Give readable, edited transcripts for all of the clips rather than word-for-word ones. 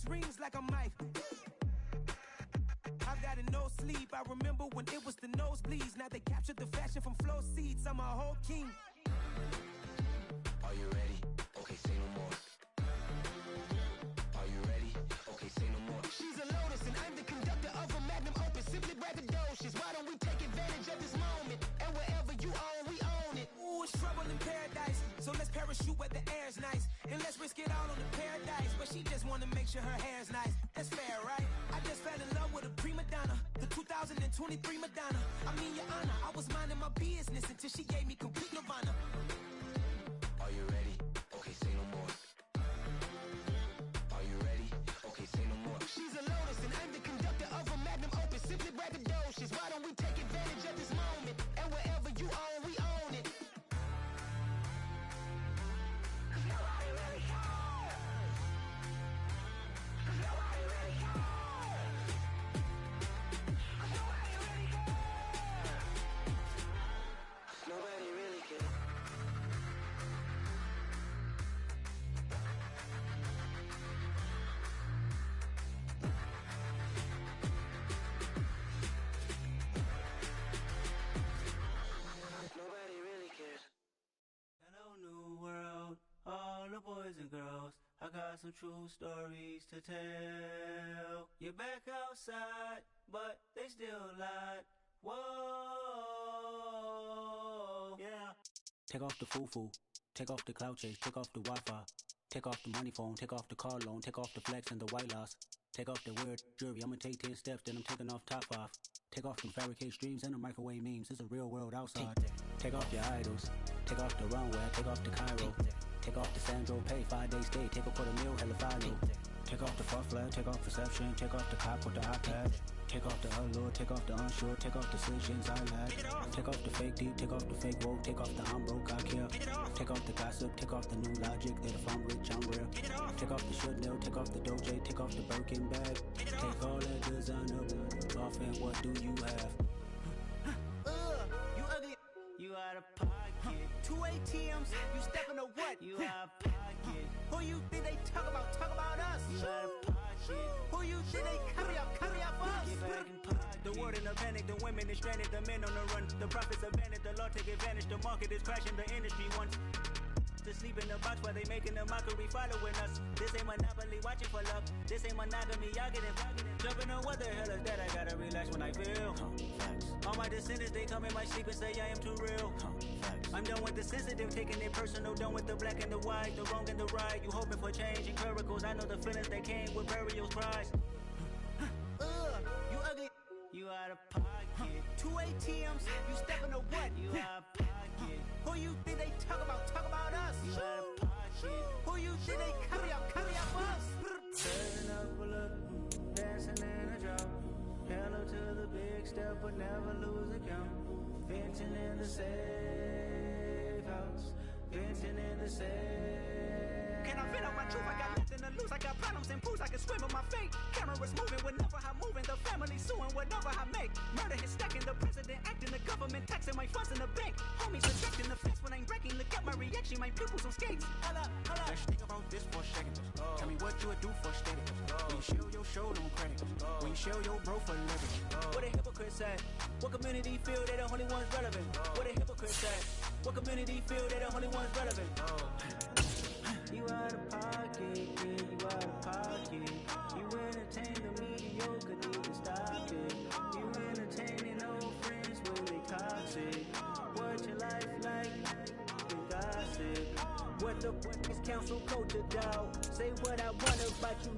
rings like a mic. I've got no sleep. I remember when it was the nosebleeds. Now they captured the fashion from flow seats. I'm a whole king. Are you ready? Okay, say no more. Are you ready? Okay, say no more. She's a lotus and I'm the conductor of a magnum opus. Simply braggadocious. Why don't we take advantage of this moment? And wherever you own, we own it. Ooh, it's trouble in paradise. So let's parachute where the air's nice. And let's risk it all on the paradise. But she just wanna make sure her hair's nice. That's fair, right? I just fell in love with a prima donna. The 2023 Madonna. I mean, your honor, I was minding my business until she gave me complete nirvana. Are you ready? Okay, say no more. Are you ready? Okay, say no more. She's a lotus and I'm the conductor of a magnum opus. Simply braggadocious. Why don't we take advantage of this moment? And wherever you own, we own it. Nobody really cares. Nobody really cares. Nobody really cares. Nobody really cares. Nobody really cares. Hello, new world, all the boys and girls. I got some true stories to tell. You're back outside, but they still lied. Whoa, yeah. Take off the foo-foo, take off the cloud chase, take off the Wi-Fi, take off the money phone, take off the car loan, take off the flex and the white loss. Take off the weird jewelry, I'ma take 10 steps, then I'm taking off top 5. Take off them fabricate streams and the microwave memes, it's a real world outside. Take off your idols, take off the runway, take off the Cairo. Take off the Sandro pay, 5-day stay, take a $250,000, hella follow. Take off the fuck flag, take off perception, take off the cop with the iPad. Take off the allure, take off the unsure, take off decisions I lack. Take off the fake deep, take off the fake woke, take off the I'm broke, I care. Take off the gossip, take off the new logic, that if I'm rich, I'm real. Take off the Chanel, take off the Doja, take off the Birkin bag. Take all that designer off and what do you have? You ugly. You out of pocket. 2 ATMs, you stepping to what? You out of pocket. Who you think they talk about us? You out of pocket. Who you think they carry up us? Get back in pocket. The world in a panic, the women is stranded, the men on the run. The profits abandoned, the law take advantage, the market is crashing, the industry wants to sleep in the box while they making a mockery following us. This ain't monopoly, watching for love. This ain't monogamy, y'all get it. Jumping on what the hell is that? I gotta relax when I feel. All my descendants, they come in my sleep and say I am too real. I'm done with the sensitive, taking it personal. Done with the black and the white, the wrong and the right. You hoping for change and miracles. I know the feelings that came with burial cries. You ugly. You out of pocket. 2 ATMs, you stepping to what? You out of pocket. Who you think they talk about us? You out of pocket. Who you think they carry up us? Turning up a look, dancing in a drop. Hello to the big step, but never lose a count. Venting in the safe house. Venting in the safe. Can I vent out my truth? I got nothing to lose. I got problems and pools. I can swim with my fate. Cameras moving whenever I'm moving. The family suing whatever I make. Murder is stacking. The president acting. The government taxing my funds in the bank. Homies rejecting the fence when I'm breaking. Look at my reaction. My pupils on skates. Hold up. Let's think about this for a second. Tell me what you would do for status. When you show your show, no credit. When you show your bro for living. What a hypocrite said. What community feel they the only ones relevant? What a hypocrite said. What community feel they the only ones relevant? You out of pocket, yeah, you out of pocket. You entertain the mediocre, need to stop it. You entertaining old friends when they toxic. What your life like? You gossip. What the fuck is council culture, dawg? Say what I want about you.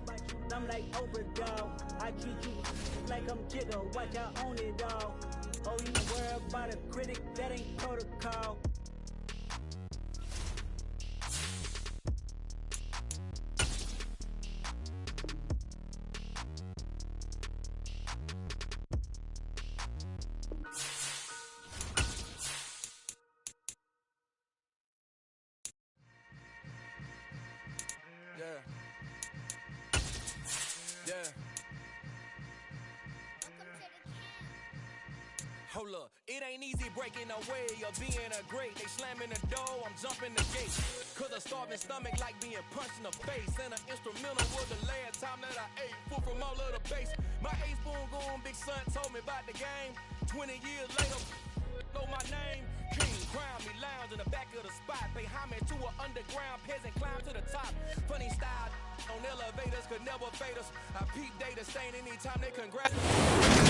I'm like Oprah, dawg. I treat you like I'm Jigga. Watch I own it, dawg. Oh, you worry about a critic? That ain't protocol. Hold up, it ain't easy breaking away or being a great. They slamming the door, I'm jumping the gate. Cause a starving stomach like being punched in the face. And an instrumental was the last time that I ate food from all of the base. My ace boom goon big son told me about the game. 20 years later, know my name. King crown me lounge in the back of the spot. Pay homage to an underground peasant, climb to the top. Funny style on elevators could never fade us. I peep data stain anytime they congratulate.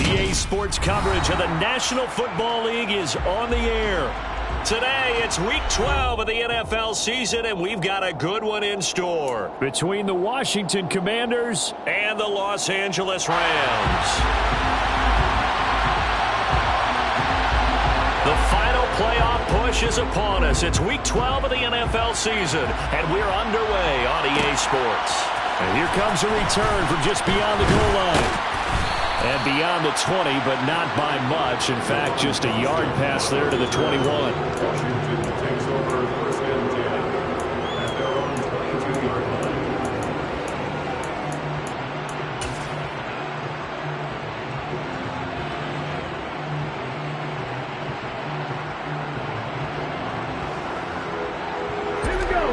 EA Sports coverage of the National Football League is on the air. Today, it's Week 12 of the NFL season, and we've got a good one in store between the Washington Commanders and the Los Angeles Rams. The final playoff push is upon us. It's Week 12 of the NFL season, and we're underway on EA Sports. And here comes a return from just beyond the goal line. And beyond the 20, but not by much. In fact, just a yard pass there to the 21. Washington takes over first and 10 at their own 22-yard line. Here we go.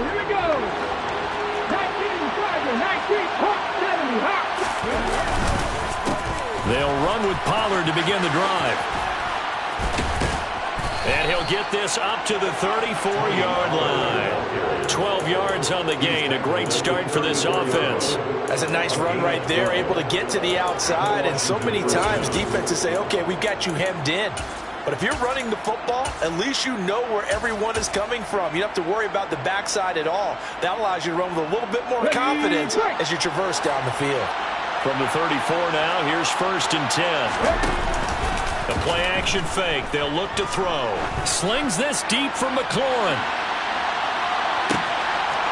19, 70, hop. They'll run with Pollard to begin the drive. And he'll get this up to the 34-yard line. 12 yards on the gain. A great start for this offense. That's a nice run right there, able to get to the outside. And so many times defenses say, okay, we've got you hemmed in. But if you're running the football, at least you know where everyone is coming from. You don't have to worry about the backside at all. That allows you to run with a little bit more confidence as you traverse down the field. From the 34 now, here's 1st and 10. The play-action fake. They'll look to throw. Slings this deep for McLaurin.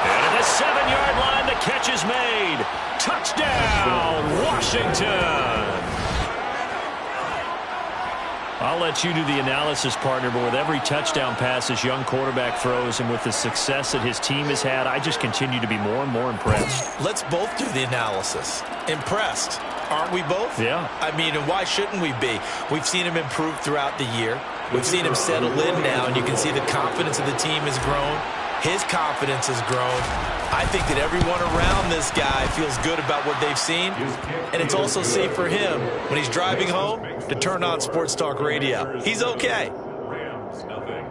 And at the 7-yard line, the catch is made. Touchdown, Washington. I'll let you do the analysis, partner, but with every touchdown pass this young quarterback throws and with the success that his team has had, I just continue to be more and more impressed. Let's both do the analysis. Impressed. Aren't we both? Yeah. I mean, and why shouldn't we be? We've seen him improve throughout the year. We've seen him settle in now, and you can see the confidence of the team has grown. His confidence has grown. I think that everyone around this guy feels good about what they've seen, and it's also safe for him when he's driving home to turn on Sports Talk Radio. He's okay. Rams, nothing.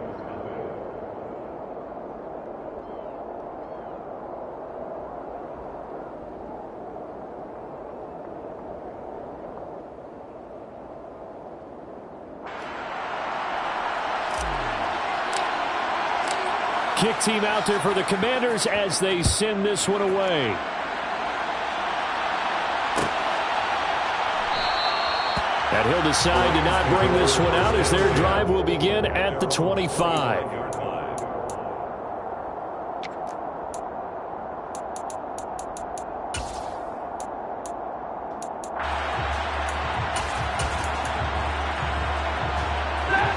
Kick team out there for the Commanders as they send this one away. And he'll decide to not bring this one out as their drive will begin at the 25.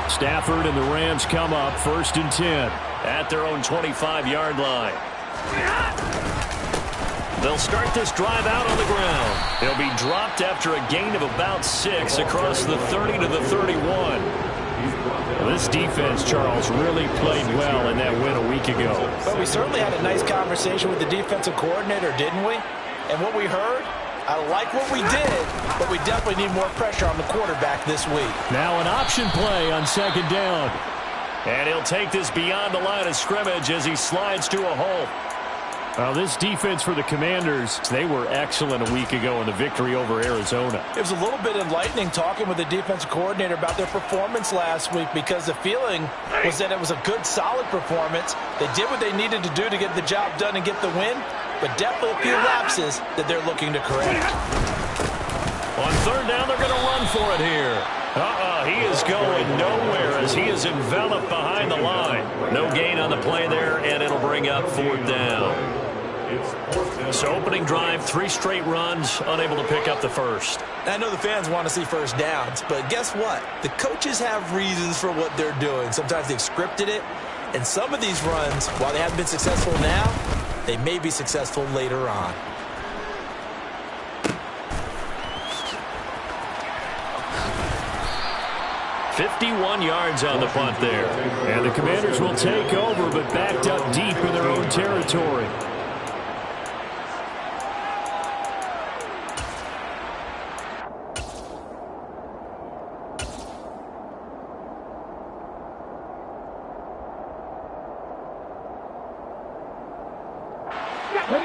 Stafford and the Rams come up 1st and 10 at their own 25-yard line. They'll start this drive out on the ground. He'll be dropped after a gain of about 6 across the 30 to the 31. Well, this defense, Charles, really played well in that win a week ago. But we certainly had a nice conversation with the defensive coordinator, didn't we? And what we heard, I like what we did, but we definitely need more pressure on the quarterback this week. Now an option play on 2nd down. And he'll take this beyond the line of scrimmage as he slides to a hole. Well, this defense for the Commanders, they were excellent a week ago in the victory over Arizona. It was a little bit enlightening talking with the defensive coordinator about their performance last week because the feeling was that it was a good, solid performance. They did what they needed to do to get the job done and get the win, but definitely a few lapses that they're looking to correct. On 3rd down, they're going to run for it here. He is going nowhere as he is enveloped behind the line. No gain on the play there, and it'll bring up 4th down. So opening drive, 3 straight runs, unable to pick up the first. I know the fans want to see first downs, but guess what? The coaches have reasons for what they're doing. Sometimes they've scripted it, and some of these runs, while they haven't been successful now, they may be successful later on. 51 yards on the punt there. And the Commanders will take over, but backed up deep in their own territory.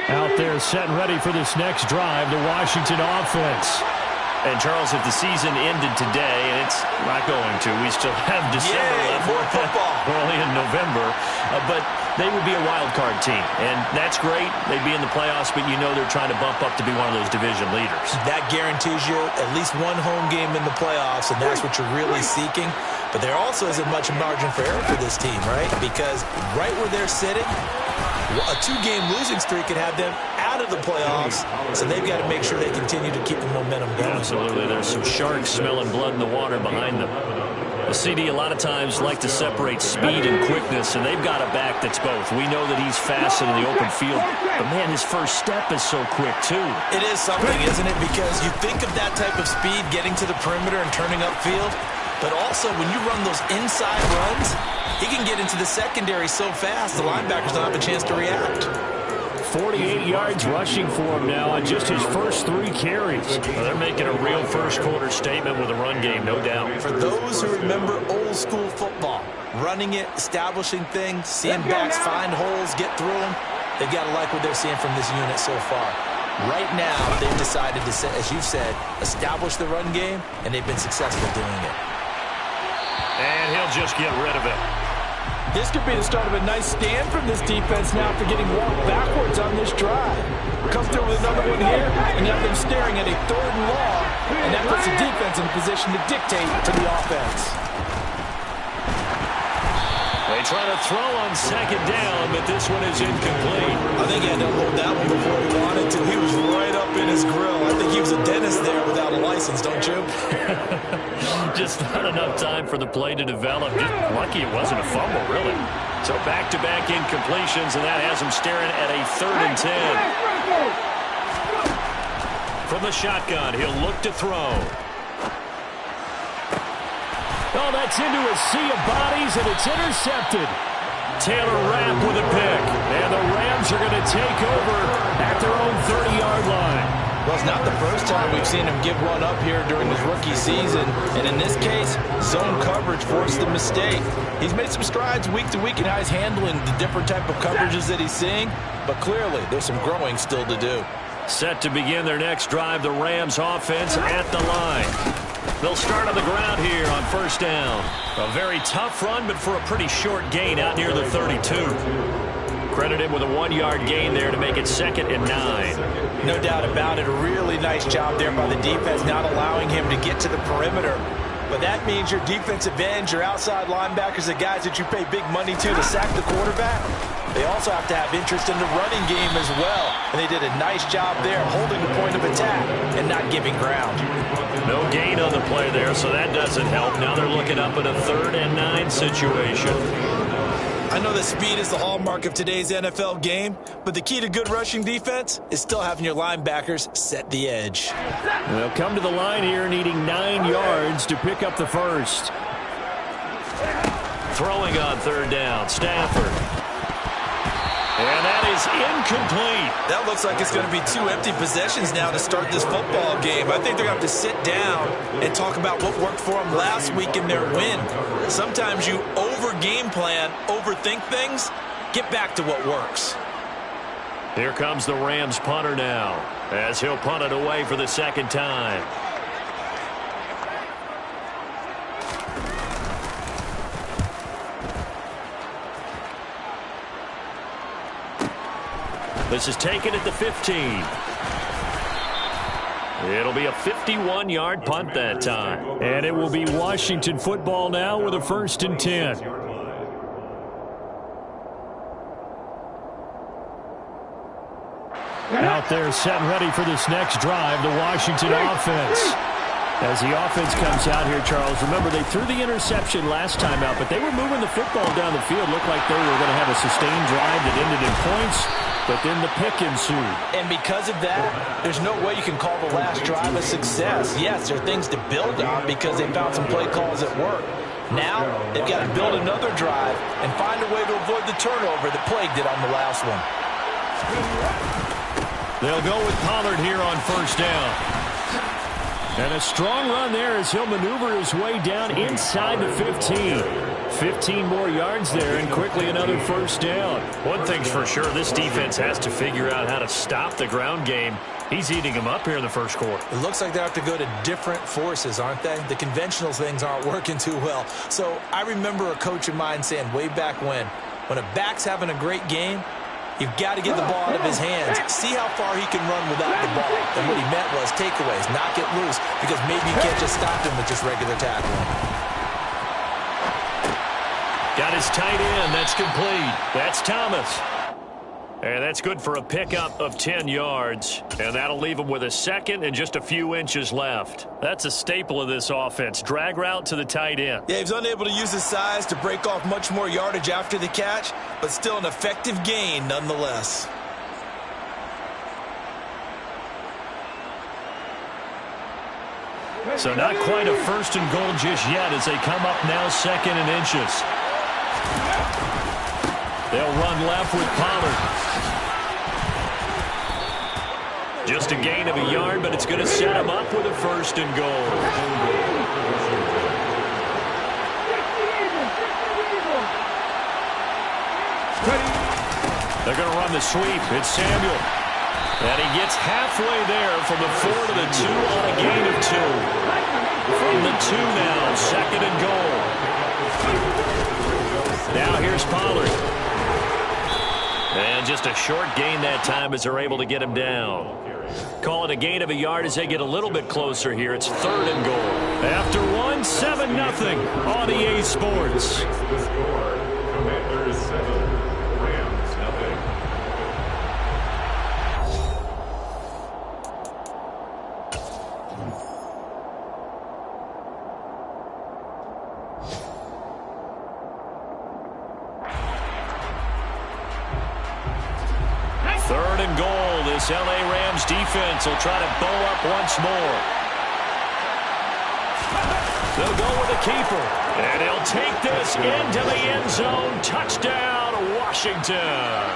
Out there setting ready for this next drive, the Washington offense. And, Charles, if the season ended today, and it's not going to, we still have December left. More football. We're only in November. But they would be a wild card team. And that's great. They'd be in the playoffs, but you know they're trying to bump up to be one of those division leaders. That guarantees you at least one home game in the playoffs, and that's what you're really seeking. But there also isn't much margin for error for this team, right? Because right where they're sitting, a 2-game losing streak could have them out of the playoffs, so they've got to make sure they continue to keep the momentum going. Absolutely. There's some sharks smelling blood in the water behind them. The CD a lot of times like to separate speed and quickness, and they've got a back that's both. We know that he's fast in the open field, but, man, his first step is so quick, too. It is something, isn't it? Because you think of that type of speed getting to the perimeter and turning upfield, but also when you run those inside runs, he can get into the secondary so fast the linebackers don't have a chance to react. 48 yards rushing for him now on just his first 3 carries. Well, they're making a real first-quarter statement with a run game, no doubt. For those who remember old-school football, running it, establishing things, seeing backs find holes, get through them, they've got to like what they're seeing from this unit so far. Right now, they've decided to, as you've said, establish the run game, and they've been successful doing it. And he'll just get rid of it. This could be the start of a nice stand from this defense now for getting walked backwards on this drive. Comes through with another one here, and now they're staring at a 3rd and long, and that puts the defense in a position to dictate to the offense. They try to throw on 2nd down, but this one is incomplete. I think he had to hold that one before he wanted to. He was right up in his grill. I think he was a dentist there without a license, don't you? Just not enough time for the play to develop. Just lucky it wasn't a fumble, really. So back-to-back incompletions, and that has him staring at a 3rd and 10. From the shotgun, he'll look to throw. Oh, that's into a sea of bodies, and it's intercepted. Taylor Rapp with a pick. And the Rams are going to take over at their own 30-yard line. Well, it's not the first time we've seen him give one up here during his rookie season. And in this case, zone coverage forced the mistake. He's made some strides week to week in how he's handling the different type of coverages that he's seeing. But clearly, there's some growing still to do. Set to begin their next drive, the Rams offense at the line. They'll start on the ground here on 1st down. A very tough run, but for a pretty short gain out near the 32. Credit him with a 1-yard gain there to make it 2nd and 9. No doubt about it. A really nice job there by the defense, not allowing him to get to the perimeter. But that means your defensive ends, your outside linebackers, the guys that you pay big money to sack the quarterback, they also have to have interest in the running game as well. And they did a nice job there holding the point of attack and not giving ground. No gain on the play there, so that doesn't help. Now they're looking up at a 3rd and 9 situation. I know that speed is the hallmark of today's NFL game, but the key to good rushing defense is still having your linebackers set the edge. They'll come to the line here needing 9 yards to pick up the first. Throwing on 3rd down, Stafford. And that is incomplete. That looks like it's going to be 2 empty possessions now to start this football game. I think they're going to have to sit down and talk about what worked for them last week in their win. Sometimes you over-game plan, overthink things, get back to what works. Here comes the Rams punter now, as he'll punt it away for the 2nd time. This is taken at the 15. It'll be a 51-yard punt that time. And it will be Washington football now with a 1st and 10. Out there set and ready for this next drive, the Washington offense. As the offense comes out here, Charles, remember they threw the interception last time out, but they were moving the football down the field. Looked like they were going to have a sustained drive that ended in points, but then the pick ensued. And because of that, there's no way you can call the last drive a success. Yes, there are things to build on because they found some play calls that work. Now, they've got to build another drive and find a way to avoid the turnover that plagued it on the last one. They'll go with Pollard here on first down. And a strong run there as he'll maneuver his way down inside the 15. 15 more yards there and quickly another first down. One thing's for sure, this defense has to figure out how to stop the ground game. He's eating them up here in the first quarter. It looks like they have to go to different forces, aren't they? The conventional things aren't working too well. So I remember a coach of mine saying way back when a back's having a great game, you've got to get the ball out of his hands. See how far he can run without the ball. And what he meant was takeaways, not get loose, because maybe you can't just stop him with just regular tackling. Got his tight end. That's complete. That's Thomas. And that's good for a pickup of 10 yards. And that'll leave him with a second and just a few inches left. That's a staple of this offense. Drag route to the tight end. Yeah, he's unable to use his size to break off much more yardage after the catch, but still an effective gain nonetheless. So not quite a first and goal just yet as they come up now second and inches. They'll run left with Pollard. Just a gain of a yard, but it's going to set him up with a first and goal. They're going to run the sweep. It's Samuel. And he gets halfway there from the 4 to the 2 on a gain of 2. From the 2 now, second and goal. Now here's Pollard. And just a short gain that time as they're able to get him down. Call it a gain of a yard as they get a little bit closer here. It's third and goal. After 1, 7-0 on EA Sports. Commanders 7, Rams 0. Third and goal. This L.A. Rams defense will try to bow up once more. They'll go with the keeper. And he'll take this into the end zone. Touchdown, Washington.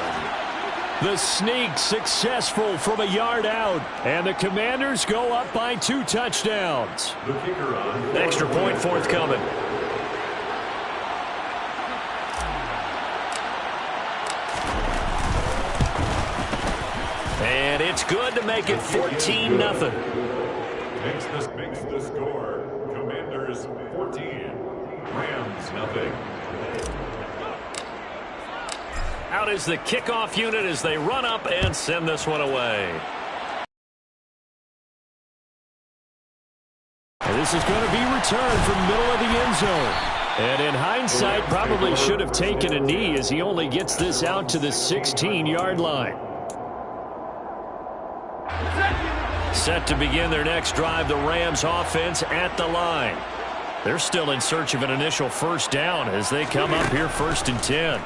The sneak successful from a yard out. And the Commanders go up by 2 touchdowns. The kicker on. Extra point forthcoming. And it's good to make it 14-0. Makes the score. Commanders 14, Rams 0. Out is the kickoff unit as they run up and send this one away. And this is going to be returned from the middle of the end zone. And in hindsight, probably should have taken a knee as he only gets this out to the 16-yard line. Set to begin their next drive, the Rams offense at the line. They're still in search of an initial first down as they come up here first and 10.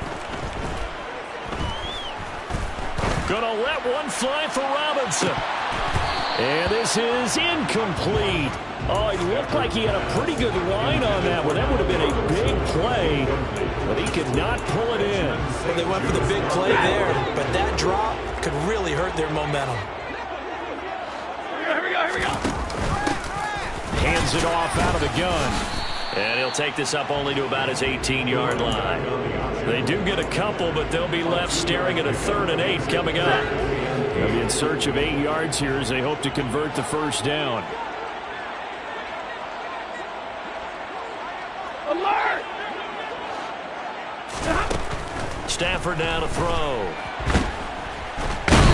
Gonna let one fly for Robinson. And this is incomplete. Oh, it looked like he had a pretty good line on that one. That would have been a big play, but he could not pull it in. Well, they went for the big play there, but that drop could really hurt their momentum. Hands it off out of the gun. And he'll take this up only to about his 18-yard line. They do get a couple, but they'll be left staring at a 3rd and 8 coming up. They'll be in search of 8 yards here as they hope to convert the first down. Alert! Stafford now to throw.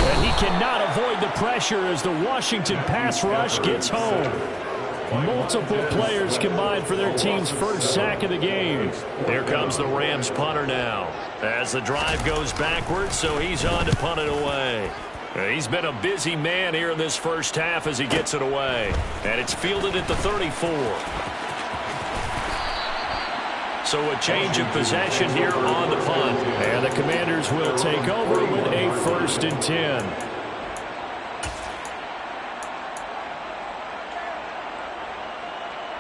And he cannot avoid the pressure as the Washington pass rush gets home. Multiple players combined for their team's first sack of the game. Here comes the Rams punter now as the drive goes backwards, so he's on to punt it away. He's been a busy man here in this first half as he gets it away. And it's fielded at the 34. So a change of possession here on the punt. And the Commanders will take over with a 1st and 10.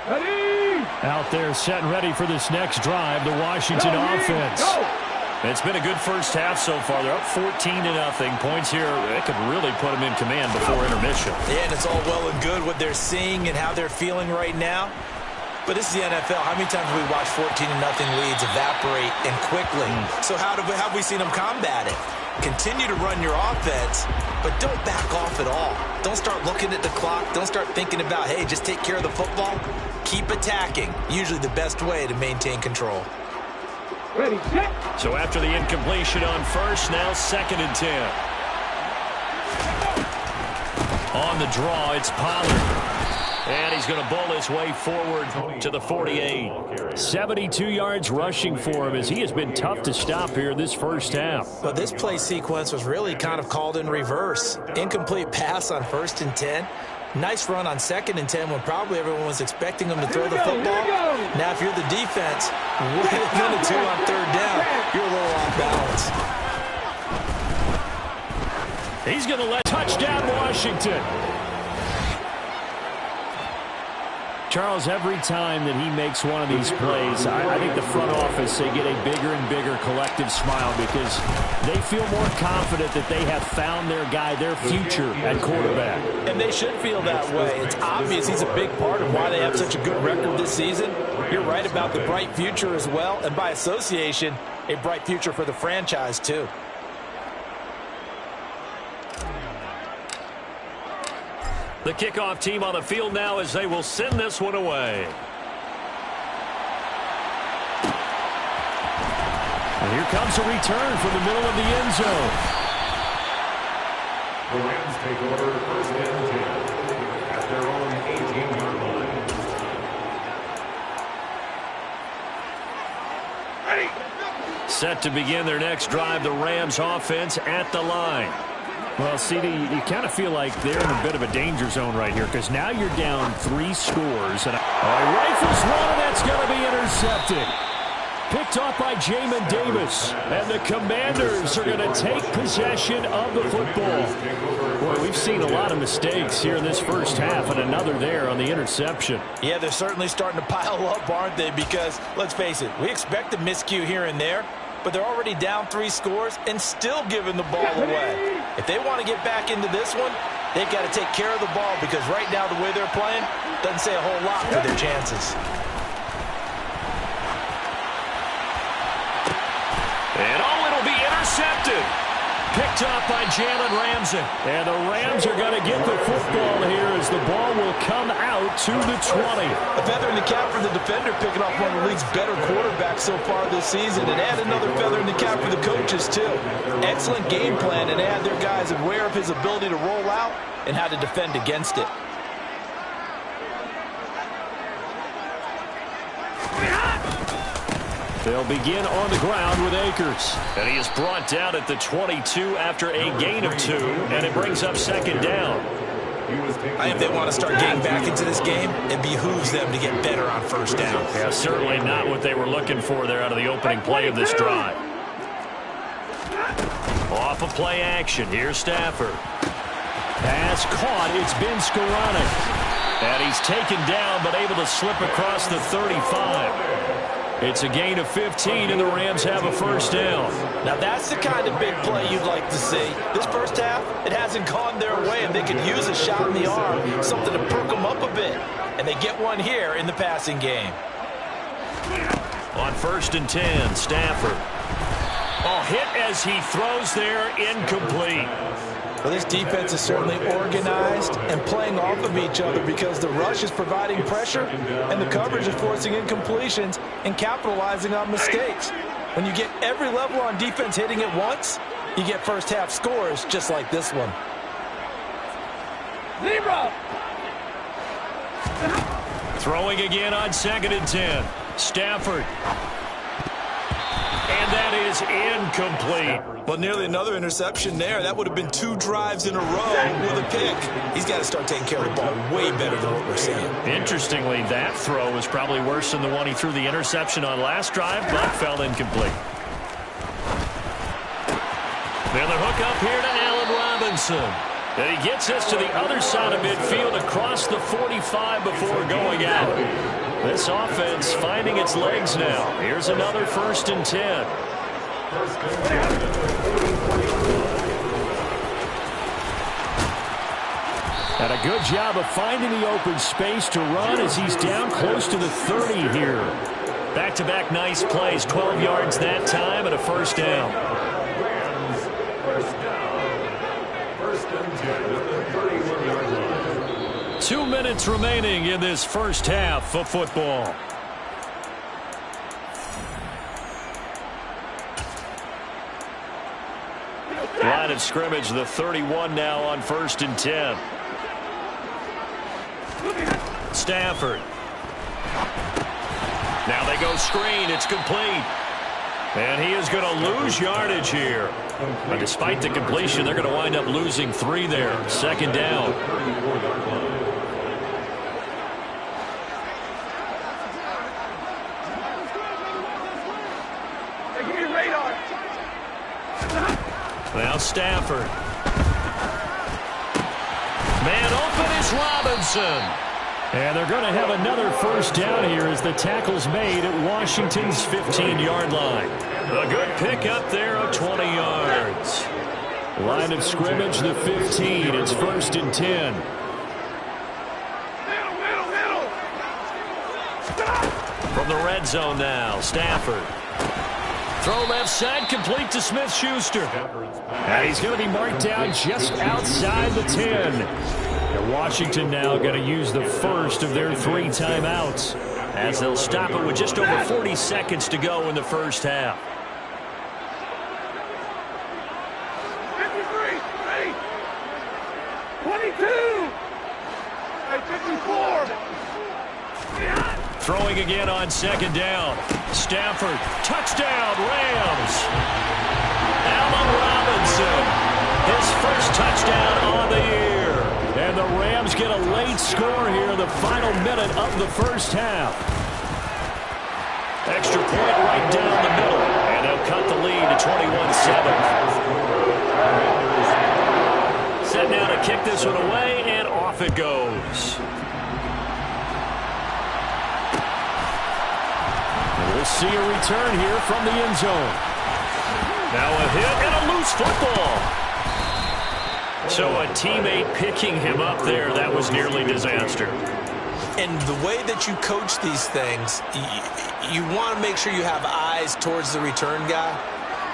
Ready! Out there setting ready for this next drive, the Washington offense. It's been a good first half so far. They're up 14-0. Points here, it could really put them in command before intermission. Yeah, and it's all well and good what they're seeing and how they're feeling right now. But this is the NFL. How many times have we watched 14-0 leads evaporate and quickly? So how have we seen them combat it? Continue to run your offense, but don't back off at all. Don't start looking at the clock. Don't start thinking about, hey, just take care of the football. Keep attacking. Usually the best way to maintain control. Ready, set. So after the incompletion on first, now 2nd and 10. On the draw, it's Pollard. And he's going to bowl his way forward to the 48. 72 yards rushing for him as he has been tough to stop here this first half. But this play sequence was really kind of called in reverse. Incomplete pass on 1st and 10. Nice run on 2nd and 10 when probably everyone was expecting him to throw the football. Now, if you're the defense, with a minute 2 on 3rd down, you're a little off balance. He's going to let touchdown Washington. Charles, every time that he makes one of these plays, I think the front office, they get a bigger and bigger collective smile because they feel more confident that they have found their guy, their future at quarterback. And they should feel that way. It's obvious he's a big part of why they have such a good record this season. You're right about the bright future as well, and by association, a bright future for the franchise too. The kickoff team on the field now as they will send this one away. And here comes a return from the middle of the end zone. The Rams take over 1st and 10 at their own 18-yard line. Set to begin their next drive, the Rams offense at the line. Well, CD, you kind of feel like they're in a bit of a danger zone right here because now you're down 3 scores. And rifles one, and that's going to be intercepted. Picked off by Jamin Davis. And the Commanders are going to take possession of the football. Boy, we've seen a lot of mistakes here in this first half, and another there on the interception. Yeah, they're certainly starting to pile up, aren't they? Because, let's face it, we expect a miscue here and there, but they're already down 3 scores and still giving the ball away. If they want to get back into this one, they've got to take care of the ball because right now the way they're playing doesn't say a whole lot for their chances. And it'll be intercepted. Picked up by Jalen Ramsey. And the Rams are going to get the football here as the ball will come out to the 20. A feather in the cap for the defender, picking off one of the league's better quarterbacks so far this season, and add another feather in the cap for the coaches too. Excellent game plan, and they had their guys aware of his ability to roll out and how to defend against it. They'll begin on the ground with Akers. And he is brought down at the 22 after a gain of 2, and it brings up 2nd down. I think they want to start getting back into this game. It behooves them to get better on 1st down. Yeah, certainly not what they were looking for there out of the opening play of this drive. Off of play action, here's Stafford. Pass caught, it's been Skoranek. And he's taken down but able to slip across the 35. It's a gain of 15, and the Rams have a 1st down. Now, that's the kind of big play you'd like to see. This first half, it hasn't gone their way, and they could use a shot in the arm, something to perk them up a bit. And they get one here in the passing game. On 1st and 10, Stafford. Hit as he throws there, incomplete. Well, this defense is certainly organized and playing off of each other because the rush is providing pressure and the coverage is forcing incompletions and capitalizing on mistakes. When you get every level on defense hitting at once, you get first half scores just like this one. Zero. Throwing again on 2nd and 10. Stafford. And that is incomplete. Well, nearly another interception there. That would have been 2 drives in a row with a pick. He's got to start taking care of the ball way better than what we're seeing. Interestingly, that throw was probably worse than the one he threw the interception on last drive, but fell incomplete. Then the hook up here to Allen Robinson. And he gets us to the other side of midfield across the 45 before going out. This offense finding its legs now. Here's another 1st and 10. And a good job of finding the open space to run as he's down close to the 30 here. Back-to-back nice plays, 12 yards that time and a 1st down. First down. 1st and 10 at the 31-yard line. 2 minutes remaining in this first half of football. Line of scrimmage, the 31 now on 1st and 10. Stafford. Now they go screen. It's complete. And he is going to lose yardage here. But despite the completion, they're going to wind up losing 3 there. 2nd down. Now Stafford. Man open is Robinson. And they're going to have another 1st down here as the tackle's made at Washington's 15-yard line. A good pick up there of 20 yards. Line of scrimmage, the 15. It's 1st and 10. From the red zone now, Stafford. Throw left side, complete to Smith-Schuster. And he's going to be marked down just outside the 10. And Washington now going to use the first of their 3 timeouts. As they'll stop it with just over 40 seconds to go in the first half. 53, ready, 22, 54. Throwing again on 2nd down. Stafford, touchdown, Rams. Allen Robinson, his first touchdown on the year. And the Rams get a late score here in the final minute of the first half. Extra point right down the middle. And they'll cut the lead to 21-7. Set now to kick this one away, and off it goes. We'll see a return here from the end zone. Now a hit and a loose football. So a teammate picking him up there, that was nearly disaster. And the way that you coach these things, you want to make sure you have eyes towards the return guy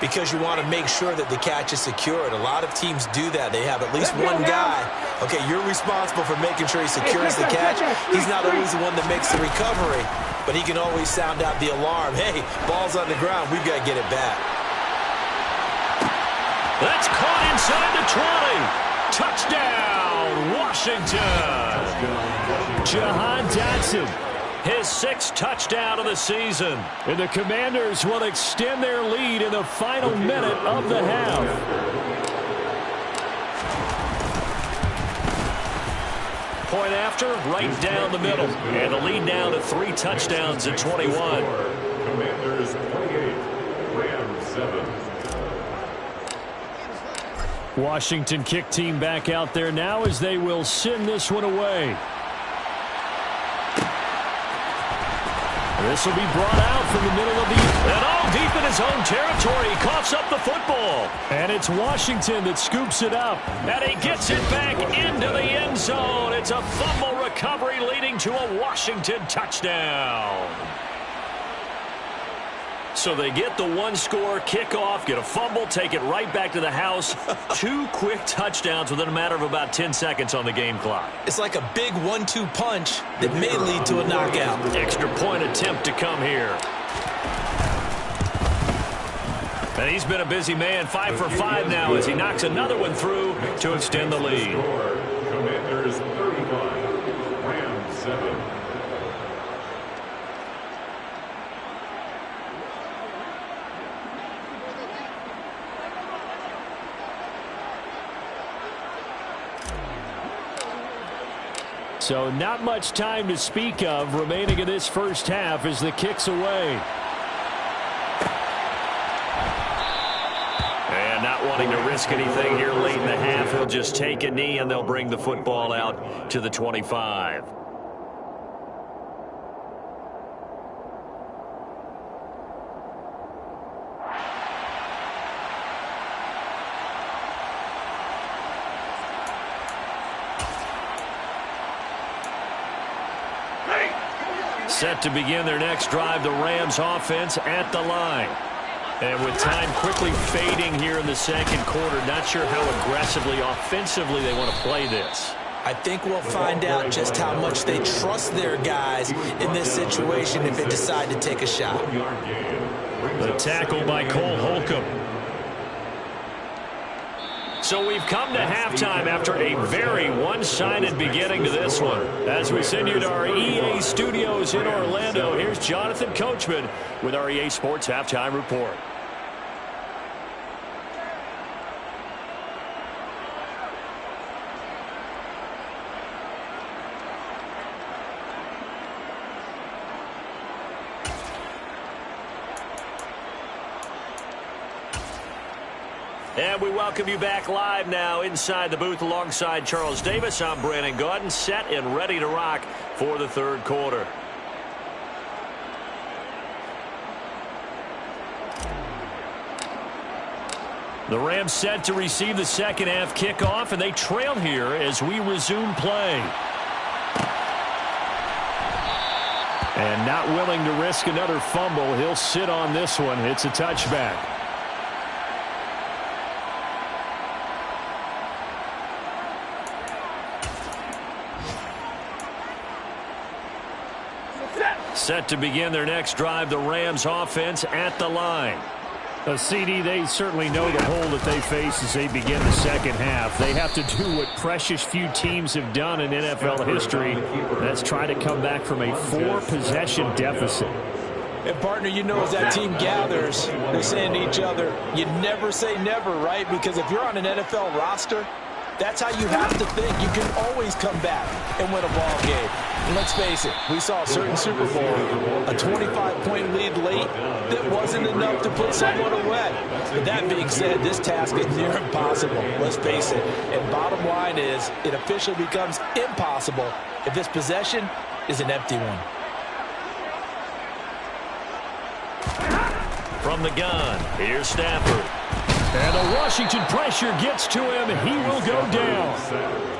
because you want to make sure that the catch is secured. A lot of teams do that. They have at least one guy. Okay, you're responsible for making sure he secures the catch. He's not always the one that makes the recovery, but he can always sound out the alarm. Hey, ball's on the ground. We've got to get it back. That's caught inside the 20. Touchdown, Washington. Jahan Dotson, his 6th touchdown of the season. And the Commanders will extend their lead in the final minute of the half. Point after, right down the middle. And the lead now to 3 touchdowns at 21. Commanders 28, Rams 7. Washington kick team back out there now as they will send this one away. This will be brought out from the middle of the... And all deep in his own territory. He coughs up the football. And it's Washington that scoops it up. And he gets it back into the end zone. It's a fumble recovery leading to a Washington touchdown. So they get the 1-score kickoff, get a fumble, take it right back to the house. 2 quick touchdowns within a matter of about 10 seconds on the game clock. It's like a big 1-2 punch that may lead to a knockout. Extra point attempt to come here. And he's been a busy man, 5 for 5 now as he knocks another one through to extend the lead. Commanders 35, Rams 7. So not much time to speak of remaining in this first half as the kick's away. And not wanting to risk anything here late in the half. He'll just take a knee, and they'll bring the football out to the 25. Set to begin their next drive, the Rams offense at the line. And with time quickly fading here in the second quarter, not sure how aggressively, offensively they want to play this. I think we'll find out just how much they trust their guys in this situation if they decide to take a shot. The tackle by Cole Holcomb. So we've come to halftime after a very one-sided beginning to this one. As we send you to our EA studios in Orlando, here's Jonathan Coachman with our EA Sports Halftime Report. And we welcome you back live now inside the booth alongside Charles Davis. I'm Brandon Gaudin, set and ready to rock for the third quarter. The Rams set to receive the second half kickoff, and they trail here as we resume play. And not willing to risk another fumble, he'll sit on this one. It's a touchback. Set to begin their next drive, the Rams offense at the line. CD, they certainly know the hole that they face as they begin the second half. They have to do what precious few teams have done in NFL history. That's try to come back from a 4-possession deficit. And, partner, you know as that team gathers, they're saying to each other, you never say never, right? Because if you're on an NFL roster, that's how you have to think. You can always come back and win a ball game. And let's face it, we saw a certain Super Bowl, a 25-point lead late that wasn't enough to put someone away. But that being said, this task is near impossible. Let's face it. And bottom line is, it officially becomes impossible if this possession is an empty one. From the gun, here's Stafford. And the Washington pressure gets to him. He will go down.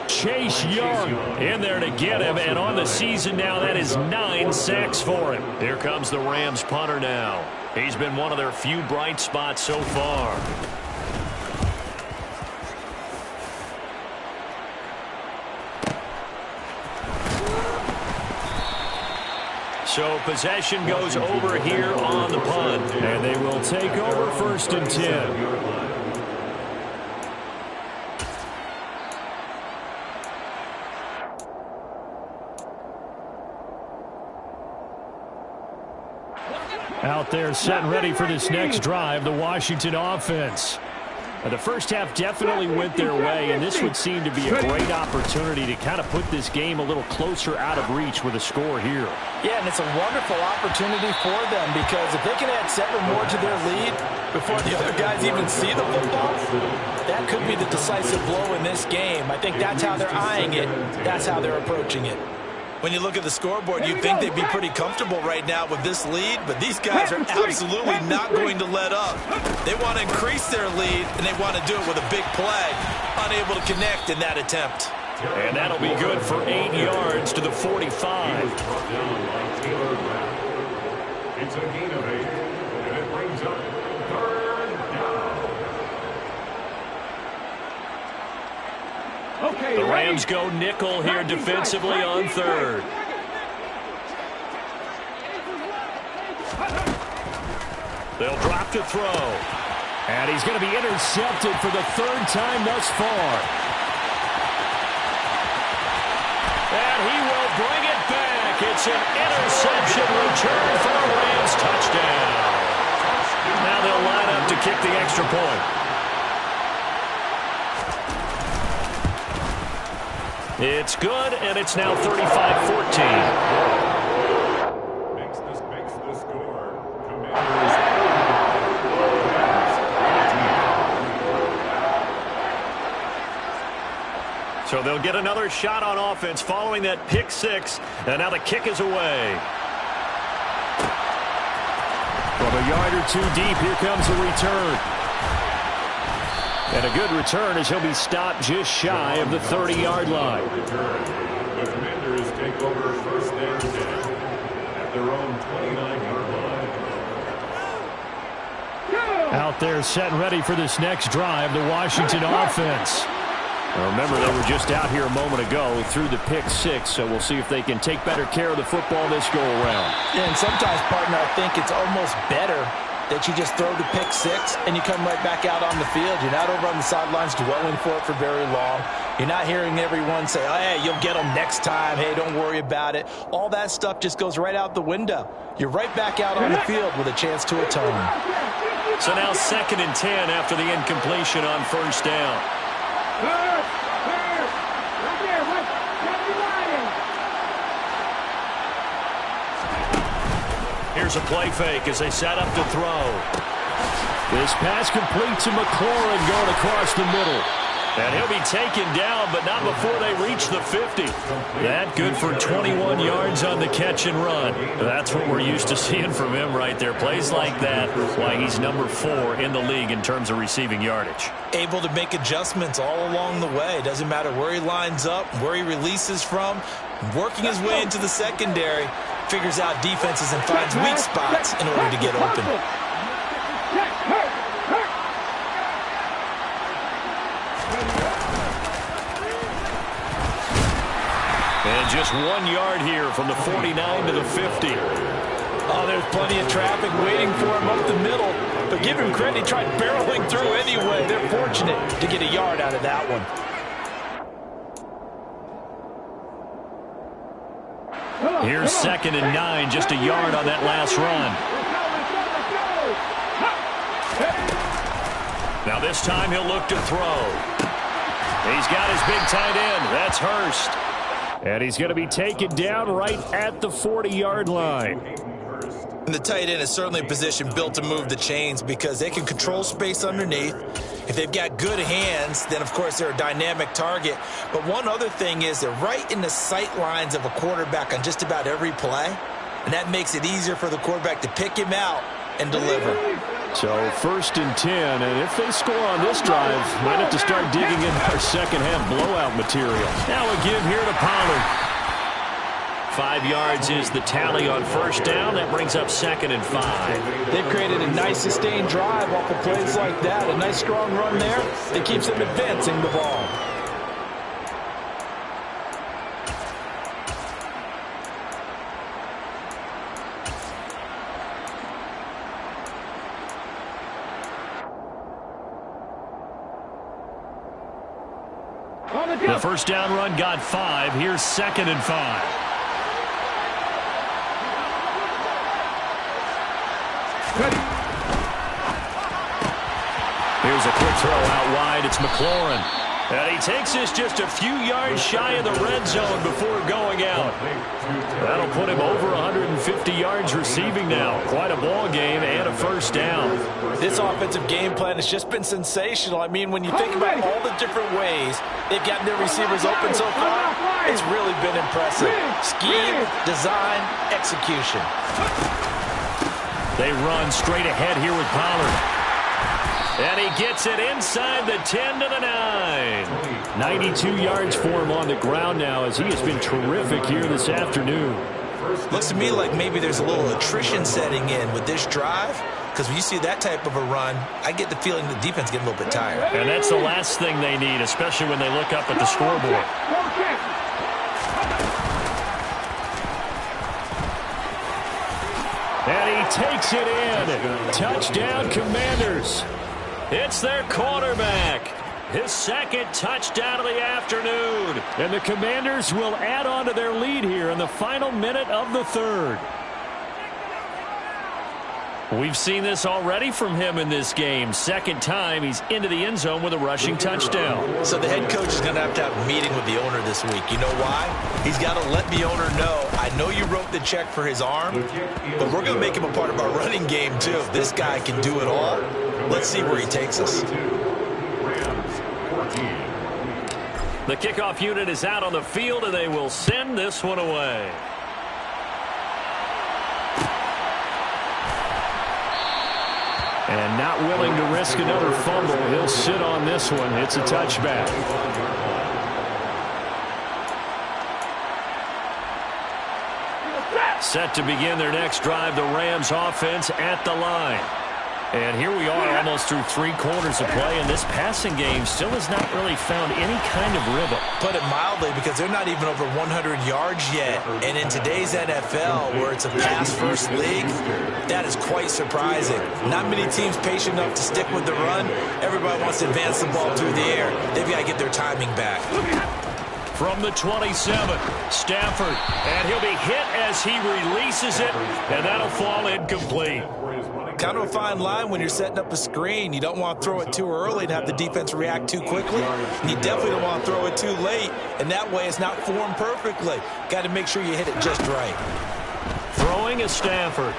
Chase Young in there to get him. And on the season now, that is 9 sacks for him. Here comes the Rams punter now. He's been one of their few bright spots so far. So possession goes over here on the punt. And they will take over 1st and 10. Out there set and ready for this next drive, the Washington offense. The first half definitely went their way, and this would seem to be a great opportunity to kind of put this game a little closer out of reach with a score here. Yeah, and it's a wonderful opportunity for them because if they can add 7 more to their lead before the other guys even see the football, that could be the decisive blow in this game. I think that's how they're eyeing it. That's how they're approaching it. When you look at the scoreboard, you'd think they'd be pretty comfortable right now with this lead, but these guys are absolutely not going to let up. They want to increase their lead, and they want to do it with a big play. Unable to connect in that attempt. And that'll be good for 8 yards to the 45. It's a gain of 8, and it brings up 3rd down. The Rams go nickel here defensively on 3rd. They'll drop to throw. And he's going to be intercepted for the 3rd time thus far. And he will bring it back. It's an interception return for a Rams touchdown. Now they'll line up to kick the extra point. It's good, and it's now 35-14. Makes the score. They'll get another shot on offense following that pick six, and now the kick is away. From a yard or two deep, here comes a return. And a good return as he'll be stopped just shy of the 30-yard line. The Commanders take over first and 10 at their own 29-yard line. Out there set and ready for this next drive, the Washington offense. Now remember, they were just out here a moment ago through the pick six, so we'll see if they can take better care of the football this go-around. Yeah, and sometimes, partner, I think it's almost better that you just throw the pick six and you come right back out on the field. You're not over on the sidelines dwelling for it for very long. You're not hearing everyone say, oh, hey, you'll get them next time. Hey, don't worry about it. All that stuff just goes right out the window. You're right back out on the field with a chance to atone. So now 2nd and 10 after the incompletion on first down. Here's a play fake as they set up to throw. This pass complete to McLaurin going across the middle. And he'll be taken down, but not before they reach the 50. That good for 21 yards on the catch and run. That's what we're used to seeing from him right there. Plays like that, why he's number 4 in the league in terms of receiving yardage. Able to make adjustments all along the way. Doesn't matter where he lines up, where he releases from. Working his way into the secondary, figures out defenses and finds weak spots in order to get open. And just 1 yard here from the 49 to the 50. Oh, there's plenty of traffic waiting for him up the middle. But give him credit, he tried barreling through anyway. They're fortunate to get a yard out of that one. Here's 2nd and 9, just a yard on that last run. Now this time he'll look to throw. He's got his big tight end. That's Hurst. And he's going to be taken down right at the 40-yard line. And the tight end is certainly a position built to move the chains because they can control space underneath. If they've got good hands, then, of course, they're a dynamic target. But one other thing is they're right in the sight lines of a quarterback on just about every play. And that makes it easier for the quarterback to pick him out and deliver. So 1st and 10, and if they score on this drive, might have to start digging in our second-half blowout material. Now a give here to Pollard. 5 yards is the tally on first down. That brings up 2nd and 5. They've created a nice sustained drive off of plays like that. A nice strong run there that keeps them advancing the ball. The first down run got 5. Here's 2nd and 5. Here's a quick throw out wide. It's McLaurin. And he takes this just a few yards shy of the red zone before going out. That'll put him over 150 yards receiving now. Quite a ball game and a first down. This offensive game plan has just been sensational. I mean, when you think about all the different ways they've gotten their receivers open so far, it's really been impressive. Scheme, design, execution. They run straight ahead here with Pollard. And he gets it inside the 10 to the 9. 92 yards for him on the ground now as he has been terrific here this afternoon. Looks to me like maybe there's a little attrition setting in with this drive because when you see that type of a run, I get the feeling the defense getting a little bit tired. And that's the last thing they need, especially when they look up at the scoreboard. And he takes it in. Touchdown, Commanders. It's their quarterback. His 2nd touchdown of the afternoon. And the Commanders will add on to their lead here in the final minute of the 3rd. We've seen this already from him in this game. 2nd time he's into the end zone with a rushing touchdown. So the head coach is going to have a meeting with the owner this week. You know why? He's got to let the owner know, I know you wrote the check for his arm, but we're going to make him a part of our running game too. If this guy can do it all, let's see where he takes us. The kickoff unit is out on the field, and they will send this one away. And not willing to risk another fumble. He'll sit on this one. It's a touchback. Set to begin their next drive, the Rams offense at the line. And here we are almost through 3 quarters of play, and this passing game still has not really found any kind of rhythm. Put it mildly, because they're not even over 100 yards yet. And in today's NFL, where it's a pass-first league, that is quite surprising. Not many teams patient enough to stick with the run. Everybody wants to advance the ball through the air. They've got to get their timing back. From the 27, Stafford, and he'll be hit as he releases it, and that'll fall incomplete. Kind of a fine line when you're setting up a screen. You don't want to throw it too early and have the defense react too quickly. And you definitely don't want to throw it too late, and that way it's not formed perfectly. Got to make sure you hit it just right. Throwing is Stafford.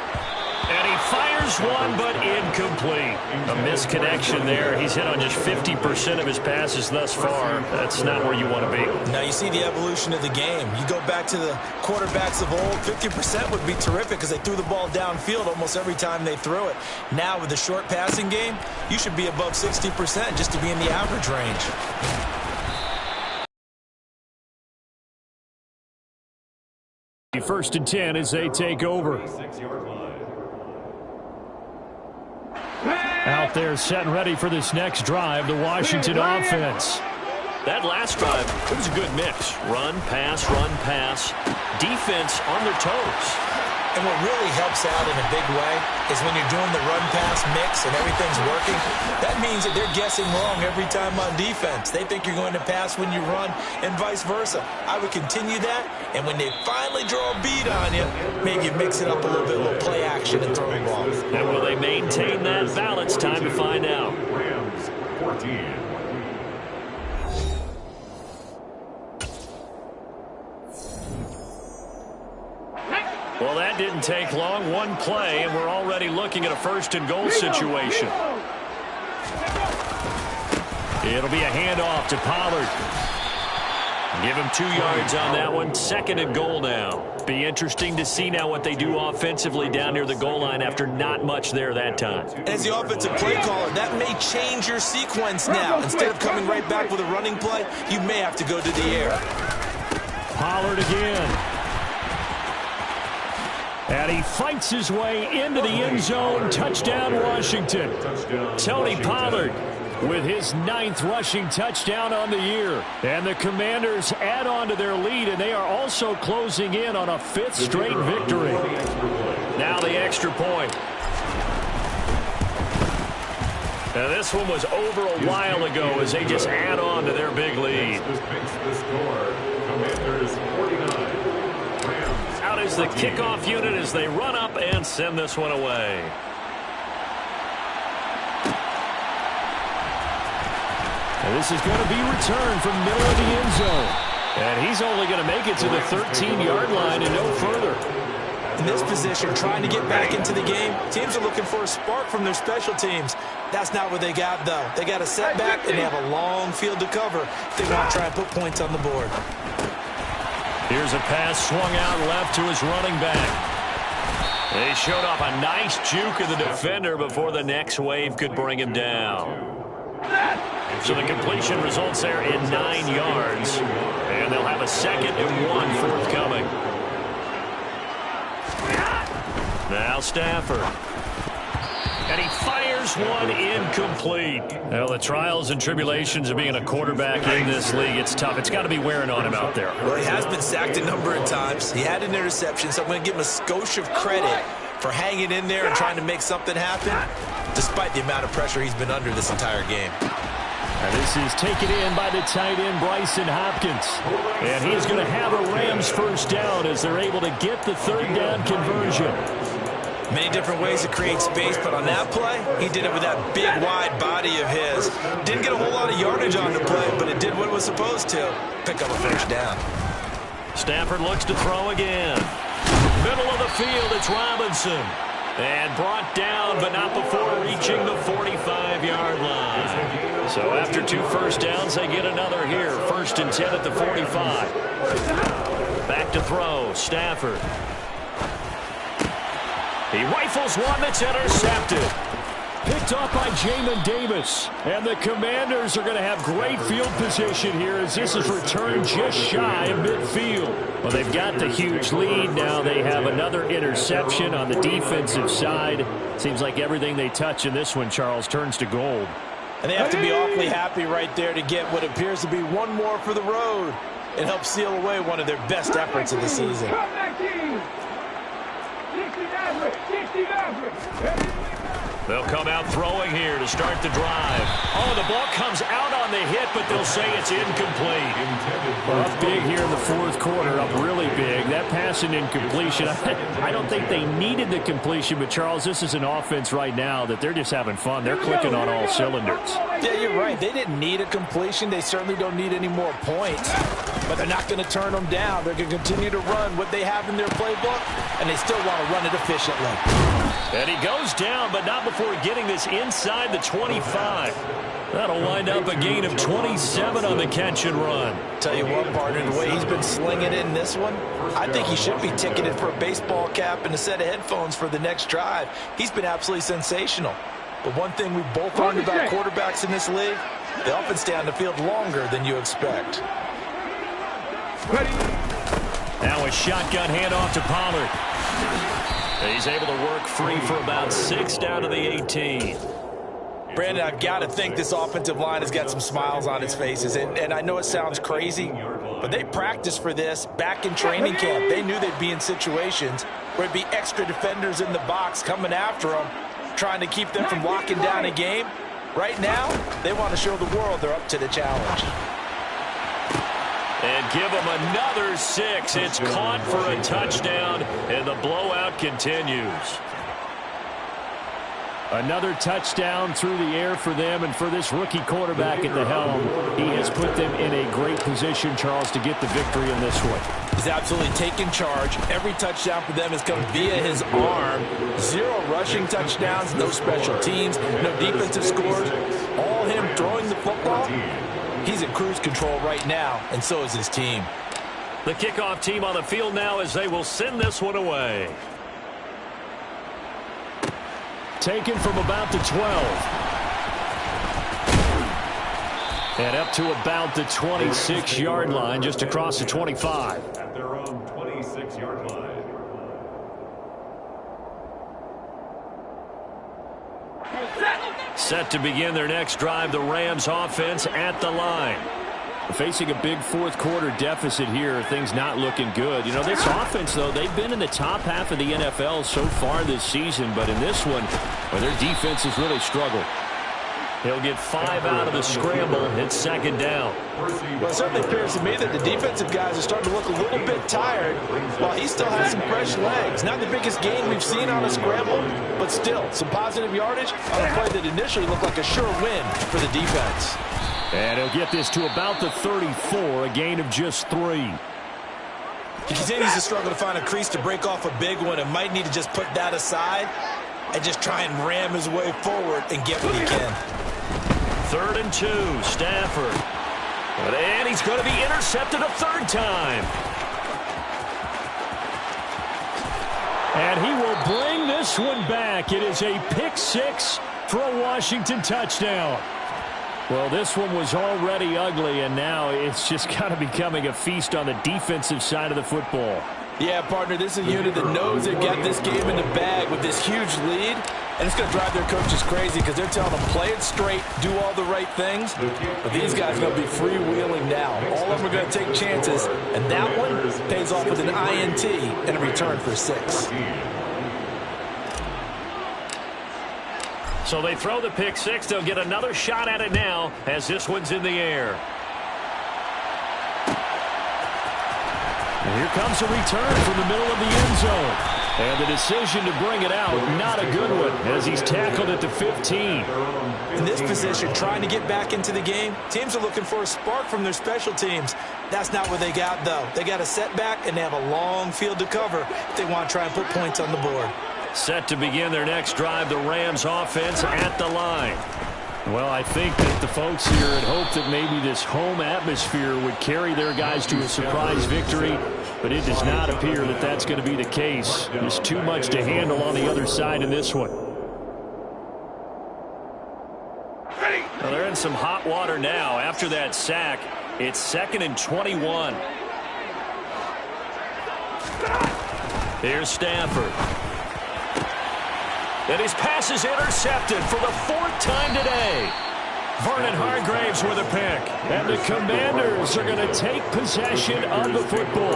And he fires one, but incomplete. A misconnection there. He's hit on just 50% of his passes thus far. That's not where you want to be. Now you see the evolution of the game. You go back to the quarterbacks of old, 50% would be terrific because they threw the ball downfield almost every time they threw it. Now with the short passing game, you should be above 60% just to be in the average range. First and 10 as they take over. Out there set and ready for this next drive, the Washington offense. That last drive, it was a good mix. Run, pass, defense on their toes. And what really helps out in a big way is when you're doing the run-pass mix and everything's working, that means that they're guessing wrong every time on defense. They think you're going to pass when you run and vice versa. I would continue that, and when they finally draw a bead on you, maybe you mix it up a little bit, a little play action and throw the ball. And will they maintain that balance? Time to find out. Rams 14. Well, that didn't take long. One play, and we're already looking at a first-and-goal situation. It'll be a handoff to Pollard. Give him 2 yards on that one. 2nd and goal now. Be interesting to see now what they do offensively down near the goal line after not much there that time. As the offensive play caller, that may change your sequence now. Instead of coming right back with a running play, you may have to go to the air. Pollard again. And he fights his way into the end zone. Touchdown, Washington. Tony Pollard with his 9th rushing touchdown on the year. And the Commanders add on to their lead, and they are also closing in on a 5th straight victory. Now the extra point. Now this one was over a while ago as they just add on to their big lead. The score, Commanders 49. Out is the kickoff unit as they run up and send this one away. And this is going to be returned from the middle of the end zone. And he's only going to make it to the 13-yard line and no further. In this position, trying to get back into the game, teams are looking for a spark from their special teams. That's not what they got, though. They got a setback, and they have a long field to cover if they want to try and put points on the board. Here's a pass swung out left to his running back. They showed off a nice juke of the defender before the next wave could bring him down. So the completion results there in 9 yards. And they'll have a 2nd and 1 forthcoming. Now Stafford. And he fires one incomplete. Well, the trials and tribulations of being a quarterback in this league, it's tough. It's got to be wearing on him out there. Well, he has been sacked a number of times. He had an interception, so I'm going to give him a skosh of credit for hanging in there and trying to make something happen, despite the amount of pressure he's been under this entire game. And this is taken in by the tight end, Bryson Hopkins. And he's going to have a Rams first down as they're able to get the 3rd down conversion. Many different ways to create space, but on that play, he did it with that big, wide body of his. Didn't get a whole lot of yardage on the play, but it did what it was supposed to. Pick up a first down. Stafford looks to throw again. Middle of the field, it's Robinson. And brought down, but not before reaching the 45-yard line. So after 2 first downs, they get another here. 1st and 10 at the 45. Back to throw. Stafford. He rifles one that's intercepted. Picked off by Jamin Davis. And the Commanders are going to have great field position here as this is returned just shy of midfield. Well, they've got the huge lead. Now they have another interception on the defensive side. Seems like everything they touch in this one, Charles, turns to gold. And they have to be awfully happy right there to get what appears to be one more for the road. It helps seal away one of their best efforts of the season. They'll come out throwing here to start the drive. Oh, the ball comes out on the hit, but they'll say it's incomplete. Well, up big here in the 4th quarter, up really big. That pass and incompletion, I don't think they needed the completion, but Charles, this is an offense right now that they're just having fun. They're clicking on all cylinders. Yeah, you're right. They didn't need a completion. They certainly don't need any more points. But they're not going to turn them down. They're going to continue to run what they have in their playbook, and they still want to run it efficiently. And he goes down, but not before getting this inside the 25. That'll wind up a gain of 27 on the catch and run. Tell you what, partner, the way he's been slinging in this one, I think he should be ticketed for a baseball cap and a set of headphones for the next drive. He's been absolutely sensational. But one thing we've both learned about quarterbacks in this league, they often stay on the field longer than you expect. Now a shotgun handoff to Pollard. He's able to work free for about 6 down to the 18. Brandon, I've got to think this offensive line has got some smiles on its faces. And I know it sounds crazy, but they practiced for this back in training camp. They knew they'd be in situations where it'd be extra defenders in the box coming after them, trying to keep them from locking down a game. Right now, they want to show the world they're up to the challenge. And give them another 6. It's caught for a touchdown, and the blowout continues. Another touchdown through the air for them, and for this rookie quarterback at the helm, he has put them in a great position, Charles, to get the victory in this one. He's absolutely taken charge. Every touchdown for them has come via his arm. 0 rushing touchdowns, no special teams, no defensive scores. All him throwing the football. He's in cruise control right now, and so is his team. The kickoff team on the field now as they will send this one away. Taken from about the 12. And up to about the 26-yard line, just across the 25. At their own 26-yard line. Set to begin their next drive, the Rams offense at the line. Facing a big 4th quarter deficit here, things not looking good. You know, this offense, though, they've been in the top half of the NFL so far this season, but in this one, well, their defense has really struggled. He'll get 5 out of the scramble. It's 2nd down. Well, it certainly appears to me that the defensive guys are starting to look a little bit tired while he still has some fresh legs. Not the biggest gain we've seen on a scramble, but still some positive yardage on a play that initially looked like a sure win for the defense. And he'll get this to about the 34, a gain of just 3. He continues to struggle to find a crease to break off a big one and might need to just put that aside and just try and ram his way forward and get what he can. 3rd and 2, Stafford. And he's going to be intercepted a 3rd time. And he will bring this one back. It is a pick 6 for a Washington touchdown. Well, this one was already ugly, and now it's just kind of becoming a feast on the defensive side of the football. Yeah, partner, this is a unit that knows they've got this game in the bag with this huge lead, and it's going to drive their coaches crazy because they're telling them play it straight, do all the right things, but these guys are going to be freewheeling now. All of them are going to take chances, and that one pays off with an INT and a return for 6. So they throw the pick 6. They'll get another shot at it now as this one's in the air. And here comes a return from the middle of the end zone. And the decision to bring it out, not a good one, as he's tackled at the 15. In this position, trying to get back into the game, teams are looking for a spark from their special teams. That's not what they got, though. They got a setback, and they have a long field to cover if they want to try and put points on the board. Set to begin their next drive, the Rams offense at the line. Well, I think that the folks here had hoped that maybe this home atmosphere would carry their guys to a surprise victory, but it does not appear that that's going to be the case. There's too much to handle on the other side in this one. Well, they're in some hot water now. After that sack, it's 2nd and 21. Here's Stafford. And his pass is intercepted for the 4th time today. Vernon Hargraves with a pick. And the Commanders are going to take possession of the football.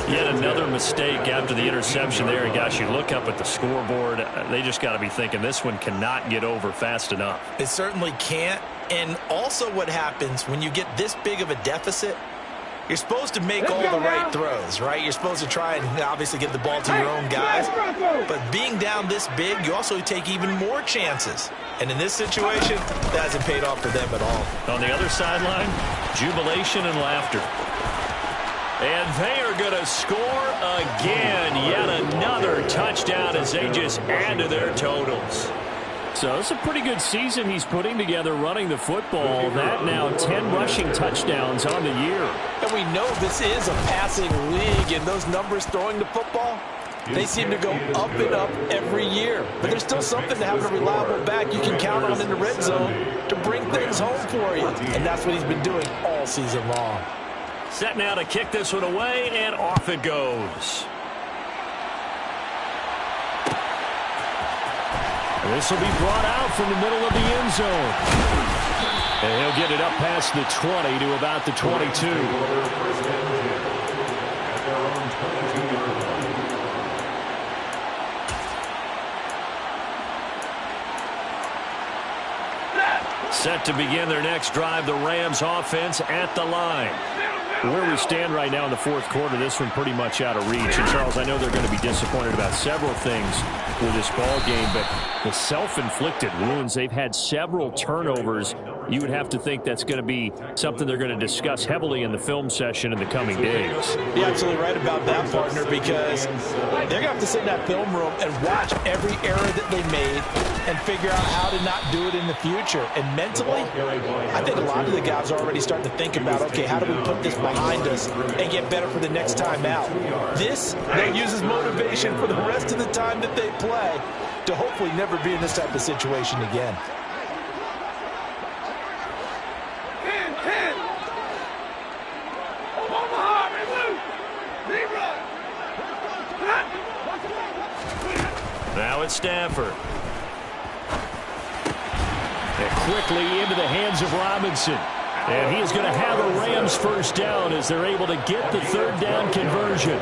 Yet another mistake after the interception there. And gosh, you look up at the scoreboard, they just got to be thinking this one cannot get over fast enough. It certainly can't. And also what happens when you get this big of a deficit, you're supposed to make all the right throws, right? You're supposed to try and obviously get the ball to your own guys. But being down this big, you also take even more chances. And in this situation, that hasn't paid off for them at all. On the other sideline, jubilation and laughter. And they are going to score again. Yet another touchdown as they just add to their totals. So it's a pretty good season he's putting together running the football. That now 10 rushing touchdowns on the year. And we know this is a passing league, and those numbers throwing the football, they seem to go up and up every year. But there's still something to having a reliable back you can count on in the red zone to bring things home for you. And that's what he's been doing all season long. Set now to kick this one away, and off it goes. This will be brought out from the middle of the end zone. And he'll get it up past the 20 to about the 22. Set to begin their next drive, the Rams offense at the line. Where we stand right now in the 4th quarter, this one pretty much out of reach. And, Charles, I know they're going to be disappointed about several things with this ball game, but the self-inflicted wounds, they've had several turnovers. You would have to think that's going to be something they're going to discuss heavily in the film session in the coming days. You're absolutely right about that, partner, because they're going to have to sit in that film room and watch every error that they made and figure out how to not do it in the future. And mentally, I think a lot of the guys are already starting to think about, okay, how do we put this behind us and get better for the next time out? This, they'll use as motivation for the rest of the time that they play to hopefully never be in this type of situation again. Now it's Stafford. And quickly into the hands of Robinson. And he is going to have a Rams first down as they're able to get the 3rd down conversion.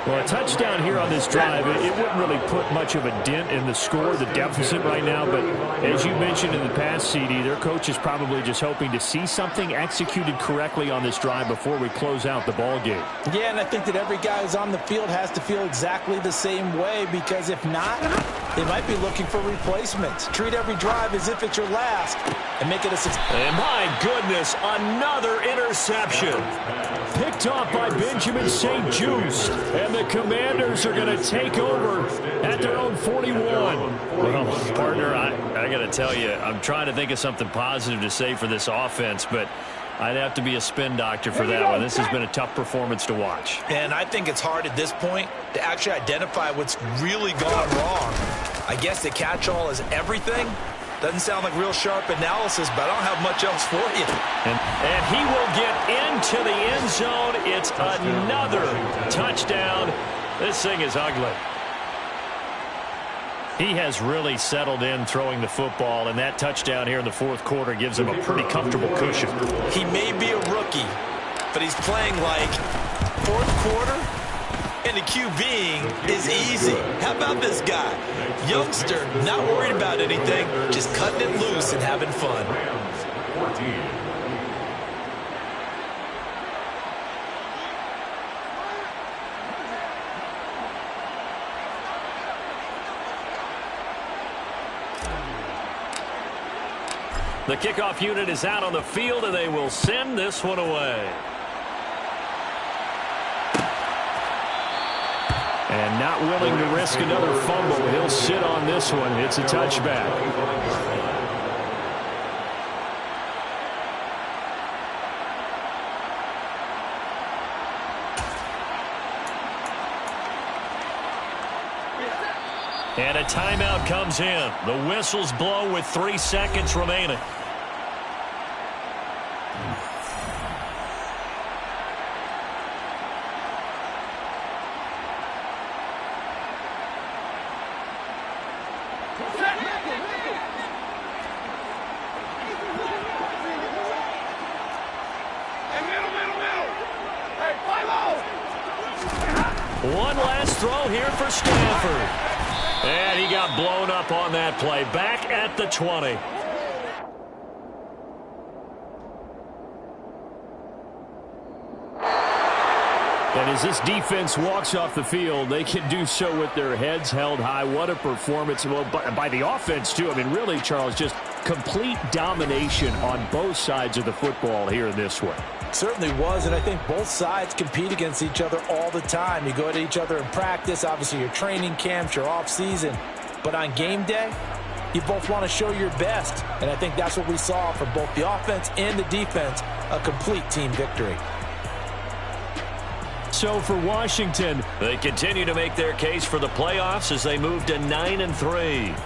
Well, a touchdown here on this drive, it wouldn't really put much of a dent in the score, the deficit right now. But as you mentioned in the past, CD, their coach is probably just hoping to see something executed correctly on this drive before we close out the ball game. Yeah, and I think that every guy who's on the field has to feel exactly the same way, because if not, they might be looking for replacements. Treat every drive as if it's your last and make it a success. And my goodness, another interception. Picked off by Benjamin St. Just. And the Commanders are going to take over at their own 41. Well, partner, I got to tell you, I'm trying to think of something positive to say for this offense, but I'd have to be a spin doctor for that one. This has been a tough performance to watch. And I think it's hard at this point to actually identify what's really gone wrong. I guess the catch-all is everything. Doesn't sound like real sharp analysis, but I don't have much else for you. And he will get into the end zone. It's another touchdown. This thing is ugly. He has really settled in throwing the football, and that touchdown here in the 4th quarter gives him a pretty comfortable cushion. He may be a rookie, but he's playing like 4th quarter, and the QBing is easy. How about this guy? Youngster, not worried about anything, just cutting it loose and having fun. The kickoff unit is out on the field, and they will send this one away. And not willing to risk another fumble. He'll sit on this one. It's a touchback. And a timeout comes in. The whistles blow with 3 seconds remaining. One last throw here for Stanford. And he got blown up on that play. Back at the 20. And as this defense walks off the field, they can do so with their heads held high. What a performance by the offense, too. I mean, really, Charles, just complete domination on both sides of the football here in this one. Certainly was, and I think both sides compete against each other all the time. You go at each other in practice, obviously your training camps, your off-season. But on game day, you both want to show your best. And I think that's what we saw from both the offense and the defense, a complete team victory. So for Washington, they continue to make their case for the playoffs as they move to 9-3.